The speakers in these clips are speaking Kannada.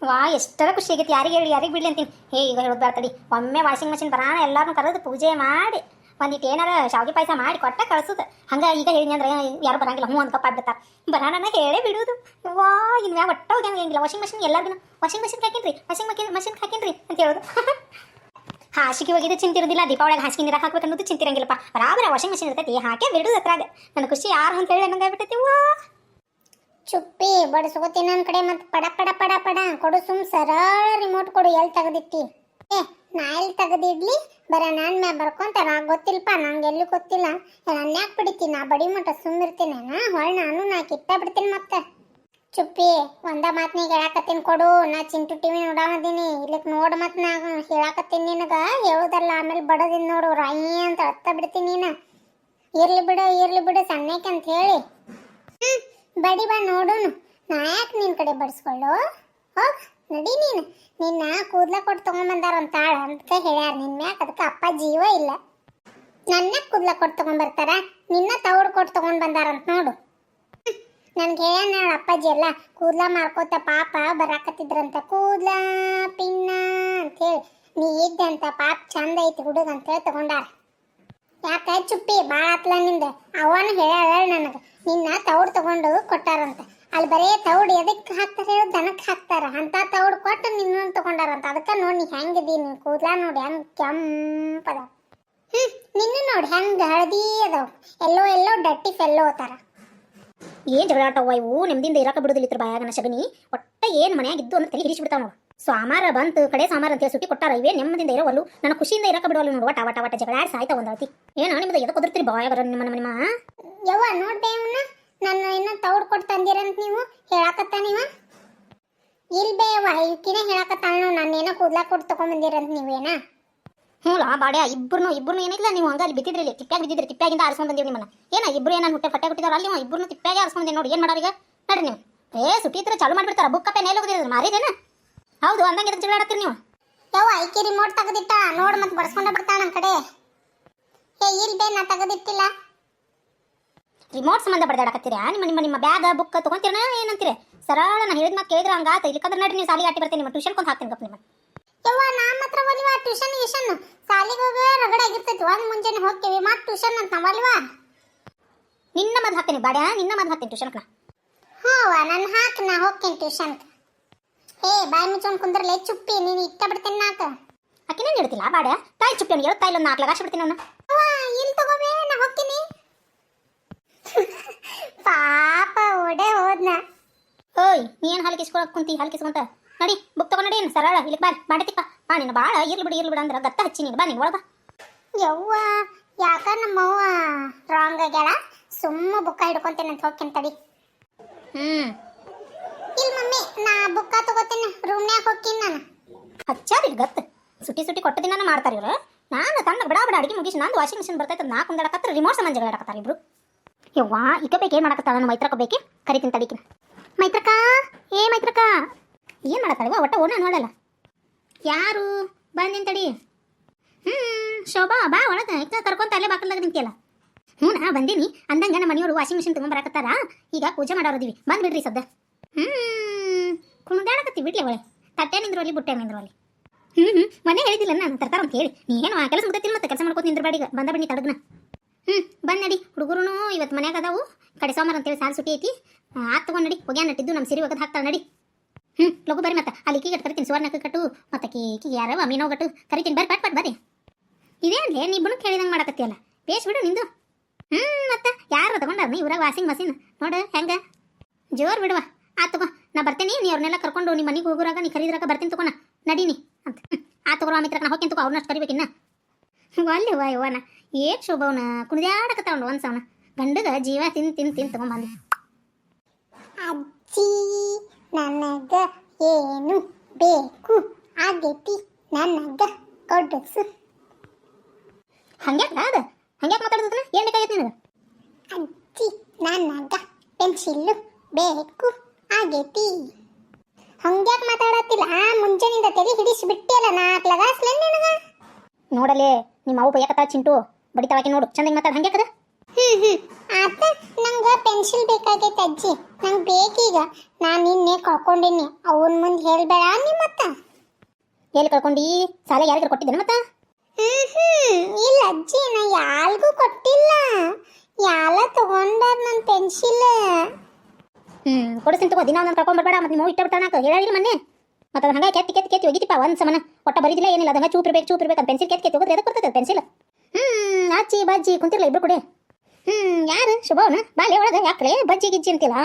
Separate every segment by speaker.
Speaker 1: ವಾ ಎಷ್ಟರ ಖುಷಿ ಆಗೈತಿ. ಯಾರಿಗೆ ಹೇಳಿ ಯಾರಿಗೆ ಬಿಡ್ಲಿ ಅಂತೀನಿ. ಈಗ ಹೇಳೋದು ಬರ್ತಡಿ, ಒಮ್ಮೆ ವಾಷಿಂಗ್ ಮಷಿನ್ ಬರಾನ ಎಲ್ಲಾರನ್ನೂ ಕರೆದು ಪೂಜೆ ಮಾಡಿ ಒಂದಿಟ್ಟು ಏನಾರ ಶಾವಿಗೆ ಪಾಯಸ ಮಾಡಿ ಕೊಟ್ಟ ಕಳ್ಸುತ್ತೆ. ಹಂಗೆ ಈಗ ಹೇಳಿ ಅಂದ್ರೆ ಯಾರು ಬರಂಗಿಲ್ಲ, ಹ್ಞೂ ಒಂದು ಕಪ್ ಆಗ್ಬಿಡ್ತಾರೆ. ಬರಾನ ಹೇಳೇ ಬಿಡೋದು. ವಾ ಇನ್ನು ಒಟ್ಟ ಹೋಗಂಗಿಲ್ಲ. ವಾಷಿಂಗ್ ಮಷಿನ್ ಎಲ್ಲರಿಗೂ ವಾಷಿಂಗ್ ಮಷಿನ್ ಹಾಕಿನ್ರಿ, ಮಷಿನ್ ಹಾಕಿನ್ರಿ ಅಂತ ಹೇಳೋದು. ಹಾಸಿಗೆ ಹೋಗಿದ್ದು ಚಿಂತಿರೋದಿಲ್ಲ, ದೀಪಾವಳಿಗೆ ಹಾಸಿಗೆ ನೀರು ಹಾಕ್ಬೇಕು ಅನ್ನೋದು ಚಿಂತಿರಂಗಿಲ್ಲಪ್ಪ. ಬರಾಬರ ವಾಷಿಂಗ್ ಮಷಿನ್ ಇರ್ತೈತಿ, ಹಾಕೇ ಬಿಡೋದು ಹತ್ರಾಗ. ನನ್ನ ಖುಷಿ ಯಾರು ಅಂತ ಹೇಳಿ ನಂಗೆ ಆಗ್ಬಿಟ್ಟೈತಿ. ವಾ
Speaker 2: ಚುಪ್ಪಿ ಬಡಿಸ್ಕೋತೀನಿ ನನ್ನ ಕಡೆ ಮತ್ತೆ ಪಡ ಪಡ ಪಡ ಪಡ ಕೊಡು. ಸುಮ್ ಸರಳ ರಿಮೋಟ್ ಕೊಡು. ಎಲ್ಲಿ ತೆಗೆದಿಟ್ಟಿ? ನಾ ಎಲ್ಲಿ ತೆಗೆದಿಡ್ಲಿ? ನಾನು ಮ್ಯಾ ಬರ್ಕೊಂತಾರ ಗೊತ್ತಿಲ್ಲಪ್ಪ, ನಂಗೆ ಎಲ್ಲಿ ಗೊತ್ತಿಲ್ಲ. ನನ್ನ ಯಾಕೆ ಬಿಡ್ತೀನಿ? ನಾ ಬಡಿ ಮಟ್ಟ ಸುಮ್ಮಿರ್ತೀನಿ. ಹೊಳ್ ನಾನು ಕಿತ್ತ ಬಿಡ್ತೀನಿ ಮತ್ತೆ. ಚುಪ್ಪಿ ಒಂದ ಮಾತ್ನಿಗೆ ಹೇಳಾಕತ್ತೀನಿ ಕೊಡು. ನಾ ಚಿಂಟು ಟಿವಿ ನೋಡಾಮದೀನಿ, ಇಲ್ಲಿಕ್ ನೋಡ್ ಮತ್ ನಾ ಹೇಳಾಕತ್ತೀನಿ ನಿನಗ. ಹೇಳುದಲ್ಲ ಆಮೇಲೆ ಬಡದಿನ್ ನೋಡು, ರಾಯಿ ಅಂತ ಹತ್ತ ಬಿಡ್ತೀನಿ ನೀನ. ಇರ್ಲಿ ಬಿಡು ಸಣ್ಣಕ್ಕೆ ಅಂತ ಹೇಳಿ ಬಡಿ ಬಾ ನೋಡುನು. ನಾ ಯಾಕೆ ನಿನ್ ಕಡೆ ಬಡಿಸ್ಕೊಳ್ಳು? ಹೋಗ್ ನಡಿ ನೀನು. ನಿನ್ನ ಕೂದ್ಲ ಕೊಟ್ಟು ತಗೊಂಡ್ಬಂದಾರಂತಾಳ ಅಂತ ಹೇಳ್ಯಾರ ನಿನ್ ಮ್ಯಾಕ. ಅದಕ್ಕೆ ಅಪ್ಪ ಜೀವ ಇಲ್ಲ. ನನ್ನ ಕೂದ್ಲ ಕೊಟ್ಟು ತಗೊಂಡ್ಬರ್ತಾರ, ನಿನ್ನ ತೌಡು ಕೊಟ್ಟು ತಗೊಂಡ್ ಬಂದಾರಂತ ನೋಡು. ನನ್ಗೆ ಹೇಳ್ಯಾನ ಅಪ್ಪಾಜಿ ಎಲ್ಲ ಕೂದ್ಲ ಮಾರ್ಕೋತ ಪಾಪ ಬರಾಕತ್ತಿದ್ರಂತ. ಕೂದ್ಲ ಪಿನ್ನ ಅಂತೇಳಿ ನೀ ಇದ್ದೆ ಅಂತ ಪಾಪ ಚಂದ ಐತಿ ಹುಡುಗ ಅಂತೇಳಿ ತಗೊಂಡಾರ. ಯಾಕೆ ಚುಪ್ಪಿ ಭಾಳ ಆತ್ಲ ನಿಂದ? ಅವನು ಹೇಳ್ಯಾಳ ನನಗೆ ನಿನ್ನ ತೌಡು ತಗೊಂಡು ಕೊಟ್ಟಾರಂತ. ಅಲ್ಲಿ ಬರೇ ತೌಡು ಎದಕ್ಕೆ ಹಾಕ್ತಾರೆ ಹೇಳು? ದನಕ್ಕೆ ಹಾಕ್ತಾರ. ಅಂತ ತೌಡು ಕೊಟ್ಟು ನಿನ್ನೊಂದು ತಗೊಂಡಾರಂತ. ಅದಕ್ಕೆ ನೋಡಿ ನೀ ಹೆಂಗಿದಿ, ನಿನ್ನ ಕೂದ್ಲ ನೋಡಿ ಹೆಂಗೆ ಕೆಂಪದ. ನಿನ್ನ ನೋಡಿ ಹೆಂಗೆ ಹಳದಿ ಅದಾವ, ಎಲ್ಲೋ ಡಟ್ಟಿ ಫೆಲ್ಲೋ ಅತ್ತಾರ.
Speaker 1: ಏನು ಜಗಳಾಟವ್ವ ಇವು? ನೆಮ್ಮದಿಯಿಂದ ಇರಾಕ ಬಿಡುದಿಲ್ಲ ಬಾಯಾಗನ ಶಗನಿ. ಒಟ್ಟ ಏನು ಮನ್ಯಾಗ ಇದ್ದು ಅಂದ್ರೆ ತಲೆ ಹಿಡಿಸಿಬಿಡ್ತಾವ ನೋಡು. ಸೋಮಾರ ಬಂತು ಕಡೆ ಸೋಮಾರ ಅಂತೇಳಿ ಸುಟ್ಟಿ ಕೊಟ್ಟಾರ. ಇವೇ ನೆಮ್ಮದಿಯಿಂದ ಇರೋವಲ್ಲು, ನನ್ನ ಖುಷಿಯಿಂದ ಇರಾಕ ಬಿಡವಲ್ಲ ನೋಡು. ವಟ ಜಗಳಾಡಿ ಸಾಯ್ತಾ ಒಂದತಿ. ಏನೋ ನಿಮ್ದು ಎದಕ್ಕೆ ಕುದುರ್ತೀರಿ ಬಾಯಾಗರ ನಿಮ್ಮ
Speaker 2: ಯವ್ವ ನೋಡ್ಬೇ ಅವನ್ನ. ನನ್ನ ಇನ್ನೂ ತೌಡು ಕೊಟ್ಟು ತಂದಿರಂತ ನೀವು ಹೇಳಾಕತ್ತ ನೀವ? ಇಲ್ಬೇ ಯವ್ವ, ಇವಕಿನೇ ಹೇಳಾಕತ್ತಾಳ ನಾವು ನಾನೇನೋ ಕೂದ್ಲಾ ಕೊಟ್ಟು ತಗೊಂಡ್ಬಂದಿರಂತ ನೀವೇನ?
Speaker 1: ಹ್ಞೂ ಬಾಡ್ಯಾ ಇಬ್ಬರು ಏನಿಲ್ಲ. ನೀವು ಹಂಗೆ ಅಲ್ಲಿ ಬಿದ್ದಿದ್ರಿ, ತಿಪ್ಪ್ಯಾಗ ಬಿದ್ದಿದ್ರಿ, ತಿಪ್ಪ್ಯಾಗಿಂದ ಆರಿಸ್ಕೊಂಡು ಬಂದೀವಿ ನಿಮ್ಮನ್ನ. ಏನ ಇಬ್ಬರು ಏನಾನು ಹುಟ್ಟೆ ಫಟ್ಟೆ ಹುಟ್ಟಿದಾರ ಅಲ್ಲಿ ಇಬ್ಬರು ತಿಪ್ಪ್ಯಾಗೆ ಆರಿಸ್ಕೊಂಡು ನೋಡಿ. ಏನು ಮಾಡೋರೀಗ ನೋಡ್ರಿ ನೀವು? ಸುಟ್ಟಿ ಇದ್ರೆ ಚಾಲು ಮಾಡಿಬಿಡ್ತಾರ. ಬುಕ್ ಕಪ್ಪೆ ನೇಲ್ ಹೋಗಿದ್ರು ಮಾರಿದೇನ? ಹೌದು ಅಂದಂಗೆ ಎದಕ್ಕೆ ಜಗಳಾಡತ್ತೀರಿ ನೀವು?
Speaker 2: ಯವ್ವ ಐಕಿ ರಿಮೋಟ್ ತೆಗೆದಿಟ್ಟ ನೋಡು, ಮತ್ತೆ ಬಡ್ಸ್ಕೊಂಡ ಬಿಡ್ತಾಳ ನಮ್ಮ ಕಡೆ. ಇಲ್ಬೇ ನಾ ತೆಗೆದಿಟ್ಟಿಲ್ಲ.
Speaker 1: ರಿಮೋಟ್ ಸಂಬಂಧ ಬಡ್ದಾಡಕತ್ತೀರಾ? ನಿಮ್ಮ ಬ್ಯಾಗ್ ಬುಕ್ ತೊಗೊಂತೀರನ ಏನಂತೀರಿ? ಸರಳ ನಾನು ಹೇಳಿದ ಮಾತು ಕೇಳಿದ್ರೆ ಹಂಗಾತ. ಇಲ್ಲಿಕಂದ್ರೆ ನಡ್ರಿ ನೀವು ಸಾಲಿಗೆ ಆಟಿ ಬರ್ತೀನಿ, ನಿಮ್ಮ ಟ್ಯೂಷನ್ ಕೊಂಡು ಹಾಕ್ತೀನಿ ಗಪ್ಪ ನಿಮ್ಮ.
Speaker 2: ಯವ್ವ ನಮ್ಮ ಹತ್ರ ಒಲಿವಾ ಟ್ಯೂಷನ್ ಸಾಲಿಗೆ ಹೋಗಿ ರಗಡ ಆಗಿರ್ತೈತಿ. ಒಂದು ಮುಂಜಾನೆ ಹೋಗ್ತೀವಿ ಮತ್ತೆ ಟ್ಯೂಷನ್ ಅಂತ ನಾವಲ್ವಾ?
Speaker 1: ನಿನ್ನ ಮದ್ ಹಾಕ್ತೀನಿ ಬಾಡ್ಯಾ, ನಿನ್ನ ಮದ್ ಹಾಕ್ತೀನಿ ಟ್ಯೂಷನ್ಕ.
Speaker 2: ಹ್ಞೂ ನಾನು ಹಾಕಿ ನಾ ಹೋಗ್ತೀನಿ ಟ್ಯೂಷನ್ಗೆ. ಬಾಯಿ ಮುಚ್ಕೊಂಡು ಕುಂದ್ರಲೆ ಚುಪ್ಪಿ, ನೀನು ಇಟ್ಟ ಬಿಡ್ತೇನೆ ನಾಕ.
Speaker 1: ಆಕಿನೇನು ಹೇಳ್ತಿಲ್ಲ ಬಾಡ್ಯಾ. ತಾಯಿ ಚುಪ್ಪಿ ಅವ್ನು ಹೇಳುತ್ತಾ ಇಲ್ಲ, 4 ಲಗಾಶ್ ಬಿಡ್ತೀನಿ ಅವನ್ನ.
Speaker 2: ಇಲ್ಲಿ ತಗೋಬೇ, ನಾ ಹೋಗ್ತೀನಿ. ಪಾಪ ಓಡೆ ಹೋದ್ನ.
Speaker 1: ಓಯ್ ನೀ ಏನು ಹಾಲು ಕಿಸ್ಕೊಳಕ್ ಕುಂತಿ? ಹಾಲು ಕಿಸ್ಕೊಂತ ನಡಿ, ಬುಕ್ ತಗೊಂಡು ನಡಿ. ಸರಳ ಇಲ್ಲಿ ಬಾಂಡತಿಪ್ಪ ಬಾ. ನೀನು ಭಾಳ ಇರ್ಲಿ ಬಿಡು ಅಂದ್ರೆ ಗತ್ತ ಹಚ್ಚಿ ನೀನು ಬಾ. ನೀನು ಒಳಗ
Speaker 2: ಯವ್ವ ಯಾಕ ನಮ್ಮವ್ವ ರಾಂಗ್ ಆಗ್ಯಾಳ? ಸುಮ್ಮ ಬುಕ್ಕ ಹಿಡ್ಕೊಂತೇನೆ ಅಂತ ಹೋಗ್ತೇನೆ ತಡಿ. ಇಲ್ಲ ಮಮ್ಮಿ, ನಾ ಬುಕ್ಕ ತಗೋತೇನೆ, ರೂಮ್ನ್ಯಾಗ ಹೋಗ್ತೀನಿ ನಾನು.
Speaker 1: ಹಚ್ಚಾರಿ ಗತ್ತು ಸುಟ್ಟಿ ಕೊಟ್ಟ ದಿನ ಮಾಡ್ತಾರೆ ಇವ್ರು. ನಾನು ತನ್ನ ಬಡ ಅಡಿಗೆ ಮುಗಿಸಿ ನಂದು ವಾಷಿಂಗ್ ಮಿಷಿನ್ ಬರ್ತೈತೆ, ನಾ ಕುಂದಾಡಕತ್ರ ರಿಮೋಟ್ ಸಂಬಂಧ ಜಗಳಾಡಕತ್ತಾರೆ ಇಬ್ರು. ಯವ್ವಾ ಈಗ ಬೇಕು ಏನು ಮಾಡಕತ್ತಾಳ? ನಾನು ಮೈತ್ರಕ ಬೇಕೆ ಕರಿತೀನಿ ತಡಿಕಿನ. ಮೈತ್ರಕ ಮೈತ್ರಕ ಏನು ಮಾಡತ್ತಾಳ? ಒಟ್ಟ ಓಣ ನೋಡಲ್ಲ. ಯಾರು ಬಂದಿನ ತಡಿ. ಶೋಭಾ ಬಾ ಒಳಗೆ ಕರ್ಕೊಂತ ಅಲ್ಲೇ ಬಾಕಲ್ದಾಗ ನಿಂತಿಯಲ್ಲ. ಹ್ಞೂ ನಾ ಬಂದೀನಿ ಅಂದಂಗ ನಮ್ಮ ಮನೆಯವರು ವಾಷಿಂಗ್ ಮಿಷಿನ್ ತೊಗೊಂಬರಕತ್ತಾರ. ಈಗ ಪೂಜೆ ಮಾಡೋದಿವಿ, ಬಂದ್ಬಿಡ್ರಿ ಸದ್ದ. ಕುಣಿದಾಡಕತ್ತಿ ಬಿಡ್ಲಿ ಒಳ್ಳೆ. ತಟ್ಟೆ ನಿಂದ್ರು ಅಲ್ಲಿ ಬುಟ್ಟೆ ನಿಂದ್ರು ಅಲ್ಲಿ. ಮನೆ ಹೇಳಿದಿಲ್ಲ ನಾನು ತರ್ತಾರ ಅಂತ ಹೇಳಿ. ನೀನು ಆ ಕೆಲಸ ಮುಗ್ದೈತಿಲ್ಲ, ಮತ್ತೆ ಕೆಲಸ ಮಾಡ್ಕೋತ ನಿಂದ್ರ ಬಾಡಿಗೆ ಬಂದ ಬನ್ನಿ ತಡಗ್ನ. ಬಂದ್ ನಡಿ. ಹುಡುಗರು ಇವತ್ತು ಮನ್ಯಾಗ ಅದಾವು. ಕಡೆ ಸೋಮವಾರ ಅಂತೇಳಿ ಸಾಲು ಸುಟ್ಟಿ ಐತಿ. ಆತ್ ತಗೊಂಡು ನಡಿ. ಹೋಗ್ಯಾ ನಟ್ಟಿದ್ದು ನಮ್ಮ ಸಿರಿ ಒಗದು ಹಾಕ್ತಾಳೆ ನಡಿ. ಲಗು ಬರ್ರಿ. ಮತ್ತೆ ಅಲ್ಲಿ ಕೀಗಟ್ಟು ಕರಿತೀನಿ, ಸುವರ್ಣಕ್ಕೆ ಕಟ್ಟು ಮತ್ತೆ ಕೀಗೆ ಯಾರವ ಮೀನೋ ಗಟ್ಟು ಕರಿತೀನಿ. ಬರ್ರಿ ಪಟ್ ಬರ್ರಿ. ಇದೇ ಅಲ್ಲೇ ನೀ ಬುಣಕ್ಕೆ ಹೇಳಿದಂಗೆ ಮಾಡಕತ್ತೀಯಲ್ಲ, ಬೇಸ್ ಬಿಡು ನಿಂದು. ಮತ್ತೆ ಯಾರು ತಗೊಂಡಾರ ನೀ ಇವ್ರಾಗ ವಾಷಿಂಗ್ ಮಷೀನ್ ನೋಡು ಹೆಂಗ ಜೋರು ಬಿಡುವ. ಆತ್ ತಗೋ, ನಾ ಬರ್ತೇನೆ. ನೀ ಅವ್ರನ್ನೆಲ್ಲ ಕರ್ಕೊಂಡು ನಿಮ್ಮ ಮನೆಗೆ ಹೋಗೋರಾಗ ನೀ ಕರೀದ್ರಾಗ ಬರ್ತೀನಿ ತಗೋಣ ನಡೀನಿ ಅಂತ. ತಗೋರ ಮಿತ್ರ ನಾ ಹೋಗ್ತೀನಿ ತಗೋ. ಅವ್ರನ್ನಷ್ಟು ಕರಿಬೇಕಿನ್ನ ಅಲ್ಲಿ ಯವ್ವನ ಏನು ಶೋಭವನ ಕುಣಿದಾಡಕತ್ತಾವ ಒಂದ್ಸವನ ಗಂಡಗ ಜೀವ ತಿನ್ ತಗೊಂಬಂದು.
Speaker 2: ಅಜ್ಜಿ ನನಗ ಏನು ಬೇಕು ಆಗೈತಿ, ನನಗ ಕೊಡಿಸು.
Speaker 1: ಹಂಗ್ಯಾಕ ಮಾತಾಡೋದನ್ನ ಏನು ಬೇಕಾಗೈತಿ ನಿನಗೆ?
Speaker 2: ಅಜ್ಜಿ ನನಗ ಪೆನ್ಸಿಲ್ಲು ಬೇಕು ಆಗೈತಿ. ಹಂಗ್ಯಾಕೆ ಮಾತಾಡತ್ತಿಲ್ಲ? ಮುಂಜಾನಿಂದ ತಲೆ ಹಿಡಿಸಿ ಬಿಟ್ಟಿಯಲ್ಲ, 4 ಲಗಾಸ್ಲೆ ನನಗ.
Speaker 1: ನೋಡಲೇ ನಿಮ್ಮ ಅವು ಬೈಯಕತ್ತ ಚಿಂಟು ಬಡಿತಾಳಕ್ಕೆ ನೋಡು. ಚಂದಾಗಿ ಮಾತಾಡ. ಹಂಗ್ಯಾಕದ
Speaker 2: ಆತ ನಂಗೆ ಪೆನ್ಸಿಲ್ ಬೇಕಾಗೈತೆ ಅಜ್ಜಿ, ನಂಗೆ ಬೇಕೀಗ. ನಾನು ನಿನ್ನೆ ಕಳ್ಕೊಂಡಿನಿ, ಅವನ ಮುಂದೆ ಹೇಳ್ಬೇಡ ನೀ ಮತ್ತ.
Speaker 1: ಎಲ್ಲಿ ಕಳ್ಕೊಂಡಿ? ಸಾಲ ಯಾರಿಗಾರು ಕೊಟ್ಟಿದ್ದೇನೆ ಮತ್ತೆ?
Speaker 2: ಇಲ್ಲ ಅಜ್ಜಿ, ನಾ ಯಾರಿಗೂ ಕೊಟ್ಟಿಲ್ಲ. ಯಾಲ ತಗೊಂಡಾರ ನನ್ನ ಪೆನ್ಸಿಲ್.
Speaker 1: ಕೊಡಿಸ್ತೀನಿ ತಗೋ, ದಿನ ಒಂದೊಂದು ಕಳ್ಕೊಂಡ್ಬರ್ಬೇಡ. ಮತ್ತೆ ನೀವು ಇಟ್ಟ ಬಿಟ್ಟಾಕ ಹೇಳಿಲ್ಲ ಮೊನ್ನೆ. ಮತ್ತೆ ಅದು ಹಂಗೆ ಕೆತ್ತಿ ಕೆತ್ತಿ ಕೆತ್ತಿ ಹೋಗಿತಿಪ್ಪ ಒಂದು ಸಮನ. ಒಟ್ಟ ಬರೀದಿಲ್ಲ ಏನಿಲ್ಲ, ಅದಂಗೆ ಚೂಪಿರ್ಬೇಕು ಅಂತ ಪೆನ್ಸಿಲ್ ಕೆತ್ತಿ ಕೆತ್ತಿ ಹೋಗಿದ್ರೆ ಅದಕ್ಕೆ ಬರ್ತದೆ ಪೆನ್ಸಿಲ್. ಅಜ್ಜಿ ಬಜ್ಜಿ ಕುಂತಿರ್ಲ ಇಬ್ರು ಕೂಡ. ಯಾರು ಶುಭವನ ಬಾಲೆ ಒಳಗೆ ಯಾಕ್ರೆ ಬಜ್ಜಿ ಗಿಜ್ಜಿ ಅಂತಿಲ್ಲ.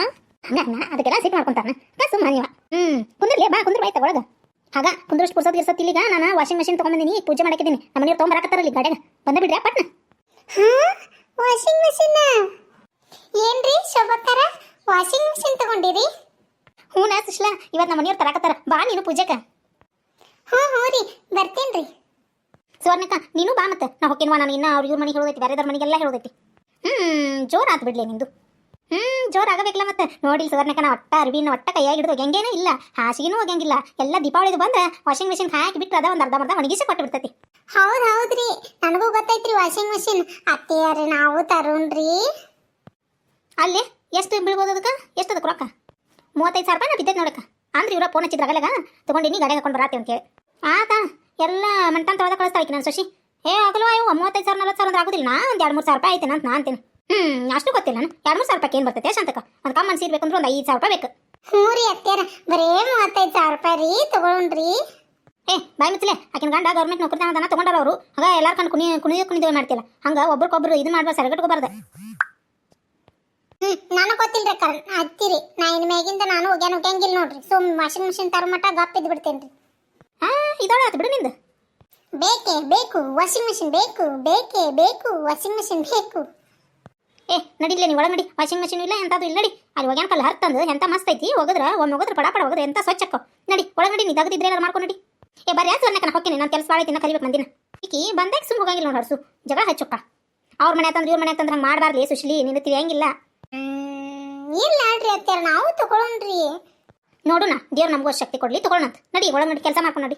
Speaker 1: ಹಂಗ ಅದಕ್ಕೆಲ್ಲ ಸಿಟ್ಟು ಮಾಡ್ಕೊಂತಾನ ಸುಮ್ಮ ನೀವ. ಕುಂದ್ರಲೇ ಬಾ, ಕುಂದ್ರ ಬಾಯ್ತ ಒಳಗೆ. ಆಗ ಕುಂದ್ರಷ್ಟು ಪುರ್ಸೋದು ಇರ್ಸತ್ ಇಲ್ಲಿಗ. ನಾನು ವಾಷಿಂಗ್ ಮಷಿನ್ ತೊಗೊಂಬಂದಿನಿ, ಪೂಜೆ ಮಾಡಕಿದ್ದೀನಿ. ನಮ್ಮ ಮನೆಯವ್ರು ತೊಗೊಂಬರಾಕತ್ತಾರಲ್ಲಿ ಗಾಡಿಗೆ. ಬಂದ ಬಿಡ್ರಿ ಪಟ್ನ.
Speaker 2: ವಾಷಿಂಗ್ ಮಷಿನ್ ಏನ್ರಿ ಶೋಭಕ್ಕರ, ವಾಷಿಂಗ್ ಮಷಿನ್ ತಗೊಂಡಿರಿ?
Speaker 1: ಹ್ಞೂ ಸುಶ್ಲಾ, ಇವತ್ತು ನಮ್ಮ ಮನೆಯವ್ರು ತರಾಕತ್ತಾರ, ಬಾ ನೀನು ಪೂಜೆಗೆ.
Speaker 2: ಹ್ಞೂ ರೀ, ಬರ್ತೇನ್ರಿ.
Speaker 1: ಸುವರ್ಣಕ್ಕ ನೀನು ಬಾ ಮತ್ತೆ. ನಾ ಹೊಕ್ಕೇನ್ವಾ, ನಾನು ಇನ್ನ ಅವ್ರ ಇವ್ರ ಮನೆಗೆ ಹೇಳೋದೈತಿ, ಬೇರೆದವ್ರ ಮನೆಗೆಲ್ಲ ಹೇಳೋದೈತಿ. ಜೋರ್ ಆತು ಬಿಡ್ಲಿ ನಿಂದು. ಜೋರ್ ಆಗಬೇಕಲ್ಲ ಮತ್ತೆ. ನೋಡಿ ಸುವರ್ಣಕ್ಕ, ನಾ ಒಟ್ಟ ಅರ್ವಿನ ಒಟ್ಟ ಕೈಯಾಗಿ ಹಿಡಿದು ಒಗ್ಯಂಗೇನೂ ಇಲ್ಲ, ಹಾಸಿಗೆನೂ ಒಗ್ಯಂಗಿಲ್ಲ. ಎಲ್ಲ ದೀಪಾವಳಿದು ಬಂದ ವಾಷಿಂಗ್ ಮಿಷಿನ್ ಹಾಕಿ ಬಿಟ್ಟು ಅದ ಒಂದು ಅರ್ಧ ಒಣಗಿಸಿ ಕೊಟ್ಟು ಬಿಡ್ತೈತಿ.
Speaker 2: ಹೌದ್ರಿ, ನನಗೂ ಗೊತ್ತೈತ್ರಿ ವಾಷಿಂಗ್ ಮಷಿನ್. ಅತ್ತೆಯಾರ ನಾವು ತರೋಣ್ರಿ.
Speaker 1: ಅಲ್ಲಿ ಎಷ್ಟು ಬೀಳ್ಬೋದು ಅದಕ್ಕೆ? ಎಷ್ಟು ಅದಕ್ಕೆ ರೊಕ್ಕ? 35,000 ರೂಪಾಯಿ ನಾ ಬಿದ್ದೈತೆ ನೋಡಕ್ಕ. ಅಂದ್ರೆ ಇವ್ರ ಫೋನ್ ಹಚ್ಚಿದ್ರಾಗಲಾಗ ತೊಗೊಂಡಿನಿ, ಗಾಡಿ ಹಾಕೊಂಡು ಬರಾತಿ ಅಂತೇಳಿ. ಆತಾ ಎಲ್ಲ ಮಂಟನ್ ತೊಳೆದ ಕಳಿಸ್ತಾಳೆ ನಾನು ಶಶಿ. ಆಗಲ್ವಾ ಇವು 35,000 40,000 ಅಂದ್ರೆ ಆಗೋದಿಲ್ಲ. ನಾ ಒಂದು 2-3 ಸಾವಿರ ರೂಪಾಯಿ ಐತೆ ಅಂತ ನಾ ಅಂತೀನಿ. ಅಷ್ಟು ಗೊತ್ತಿಲ್ಲ. ನಾನು 2-3 ಸಾವಿರ ರೂಪಾಯಿ ಏನು ಬರ್ತೈತೆ ಶಾಂತಕ? ಒಂದು ಕಮ್ಮನ್ ಸೀರೆ ಬೇಕಂದ್ರೆ ಒಂದು 5,000 ರೂಪಾಯಿ ಬೇಕು.
Speaker 2: ಹ್ಞೂ ರೀ ಅತ್ತೆಯಾರ, ಬರೇ 35,000 ರೂಪಾಯಿ ರೀ, ತಗೊಳ್ರಿ.
Speaker 1: ಬಾಯ್ ಮುಚ್ಚಲೆ, ಆಕಿನ ಗಂಡ ಗೌರ್ಮೆಂಟ್ ನೌಕರಿದಾನ ತಗೊಂಡಾರ ಅವರು. ಹಾಗ ಎಲ್ಲಾರು ಕಣ್ ಕುಣಿದೇವೆ ಮಾಡ್ತಿಲ್ಲ. ಹಂಗ ಒಬ್ರಿಗೊಬ್ರು ಇದು ಮಾಡ್ಬಾರ್ದು, ಸರಗಟ್ಕೋಬಾರ್ದು.
Speaker 2: ನಾನು ಗೊತ್ತಿಲ್ರಿ ಕರಣ್ ಹತ್ತಿರಿ. ನಾ ಇನ್ ಮ್ಯಾಗಿಂದ ನಾನು ಒಗ್ಯಂಗಿಲ್ಲ ನೋಡ್ರಿ. ಸುಮ್ ವಾಷಿಂಗ್ ಮಷಿನ್ ತರ ಮಟ್ಟ ಗಪ್ ಇದ್ದು ಬಿಡ್ತೇನ್ರಿ.
Speaker 1: ಇದೊಳ ಆತು ಬಿಡು ನಿಂದು.
Speaker 2: ಬೇಕೇ ಬೇಕು ವಾಷಿಂಗ್ ಮಷಿನ್, ಬೇಕು ಬೇಕೇ ಬೇಕು ವಾಷಿಂಗ್ ಮಷಿನ್ ಬೇಕು.
Speaker 1: ನಡಿಲ್ಲ ನೀವು ಒಳಗಡಿ. ವಾಷಿಂಗ್ ಮಷಿನ್ ಇಲ್ಲ ಎಂತದು ಇಲ್ಲ. ನಡಿ ಅಲ್ಲಿ ಒಗ್ಯಾನ ಕಲ್ಲು ಹರ್ತಂದು ಎಂತ ಮಸ್ತ್ ಐತಿ. ಹೋಗಿದ್ರ ಒಮ್ಮೆ ಹೋಗಿದ್ರೆ ಪಡ ಹೋಗಿದ್ರೆ ಎಂತ ಸ್ವಚ್ಛಕ್ಕೋ. ನಡಿ ಒಳಗಡಿ, ನೀ ದಗದಿದ್ರೆ ಏನಾರು ಮಾಡ್ಕೊಂಡು ನಡಿ. ಬರ್ರಿ ಯಾಕೆ ಅನ್ನಕ್ಕೆ ನಾ ಹೋಗ್ತೀನಿ, ನಾನು ಕೆಲಸ ಭಾಳ ಐತಿ, ನಾ ಕಲಿಬೇಕು ಮಂದಿನ. ಈಕಿ ಬಂದಾಗ ಸುಮ್ ಹೋಗಂಗಿಲ್ಲ ನೋಡಿ ಹರ್ಸು, ಜಗಳ ಹಚ್ಚೊಕ್ಕ. ಅವ್ರ ಮನೆ ತಂದ್ರೆ ಇವ್ರ ಮನೆ ತಂದ್ರೆ ಹಂಗೆ ಮಾಡಬಾರ್ಲಿ ಸುಶ್ಲಿ, ನಿನ್ನ ತಿಳಿಯಂಗಿಲ್ಲ.
Speaker 2: ಇಲ್ಲ ನೋಡ್ರಿ ಅತ್ತೆಯಾರ, ನಾವು ತಗೊಳ್ರಿ.
Speaker 1: ನೋಡು ನಾ ದೇವ್ರು ನಮಗೂ ಶಕ್ತಿ ಕೊಡ್ಲಿ, ತಗೊಳ್ಳೋಣ. ನಡಿ ಒಳಗೆ ನಡಿ, ಕೆಲಸ ಮಾಡ್ಕೊಂಡು ನಡಿ.